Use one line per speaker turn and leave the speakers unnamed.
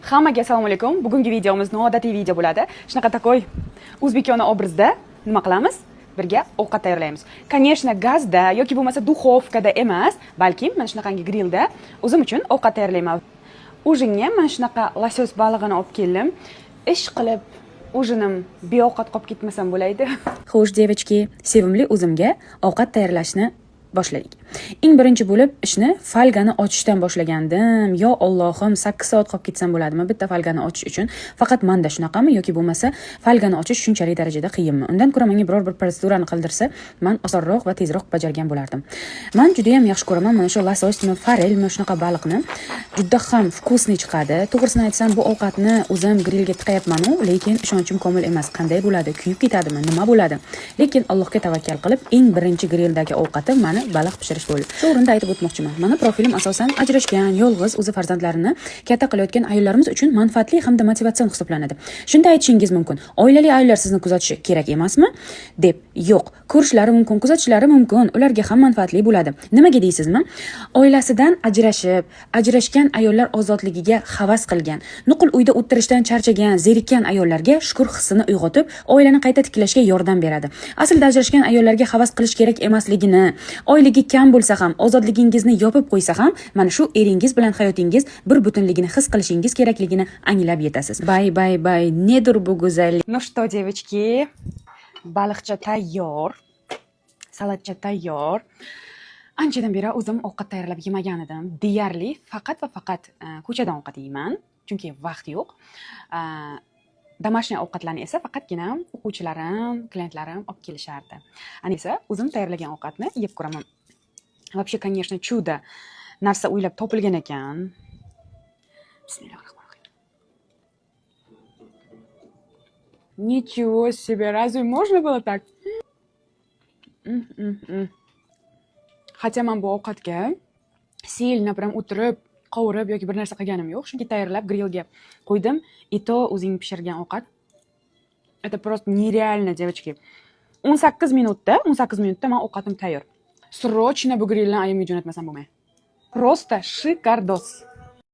Hammaga assalomu alaykum. Bugungi videomiz noodatiy video bo'ladi. Shunaqa takoy o'zbekona obrazda nima qilamiz? Birga ovqat tayyorlaymiz. Конечно, gazda yoki bo'lmasa duxovkada emas, balki mana shunaqangi grillda o'zim uchun ovqat tayyorlayman. Ujinga mana shunaqa losos balig'ini olib keldim. Ish qilib ujinim beovqat qolib ketmasam bo'laydi. Xo'sh, devachki, sevimli o'zimga ovqat tayyorlashni boshladik. Eng birinchi bo'lib ishni falgani ochishdan boshlagandim. Yo Allohim, 8 soat qolib ketsam bo'ladimi bitta falgani ochish uchun? Faqat menda shunaqami yoki bo'lmasa falgani ochish shunchalik darajada qiyinmi? Undan ko'ra menga biror bir protsedurani qildirsa, men osonroq va tezroq bajargan bo'lardim. Men juda ham yaxshi ko'raman mana shu lososmi, forelmi shunaqa baliqni. Juda ham vkusniy chiqadi. To'g'risini aytsam, bu ovqatni o'zim grillga tiqayapman-u, lekin ishonchim komil emas. Qanday bo'ladi? Kuyib ketadimi? Nima bo'ladi? Lekin Allohga tavakkal qilib, eng birinchi grilldagi ovqatim meni baliq pishirish bo'ldi. Shu o'rinda aytib o'tmoqchiman. Mana profilim asosan ajrashgan, yolg'iz, o'zi farzandlarini katta qilayotgan ayollarimiz uchun manfaatli hamda motivatsion hisoblanadi. Shunda aytishingiz mumkin. Oilali ayollar sizni kuzatishi kerak emasmi? Deb, yo'q. Ko'rishlari mumkin, kuzatishlari mumkin. Ularga ham manfaatli bo'ladi. Nimaga deysizmi? Oilasidan ajrashgan ayollar ozodligiga havas qilgan, nuqul uyda o'tirishdan charchagan, zerikkan ayollarga shukr hissini uyg'otib, oilani qayta tiklashga yordam beradi. Aslida ajrashgan ayollarga havas qilish kerak emasligini, oyligi kam bo'lsa ham, ozodligingizni yopib qo'ysa ham, mana shu eringiz bilan hayotingiz bir butunligini his qilishingiz kerakligini anglab yetasiz. Bay, nedir bu go'zallik? Ну что, девочки, baliqcha tayyor, salatcha tayyor. Anchadan beri o'zim ovqat tayyorlab yemagan edim. Deyarli faqat va faqat ko'chadan ovqat yeyman, chunki vaqt yo'q. Домашний ovqatlarni esa faqatgina o'quvchilarim, klientlarim olib kelishardi. Ana esa o'zim tayyorlagan ovqatni yeb ko'raman. Вообще, конечно, чудо narsa o'ylab topilgan ekan. Bismillahirrohmanirrohim. Ничего себе, разве можно было так? Хотя men bu ovqatga silna bilan o'tirib, qovurib yoki bir narsa qilganim yo'q. Shunga tayyorlab grillga qo'ydim. И то o'zing pishirgan ovqat. Это просто нереально, девочки. 18 minutda men ovqatim tayyor. Срочно bu grillni ayamga jo'natmasam bo'lmaydi. Просто шикардос.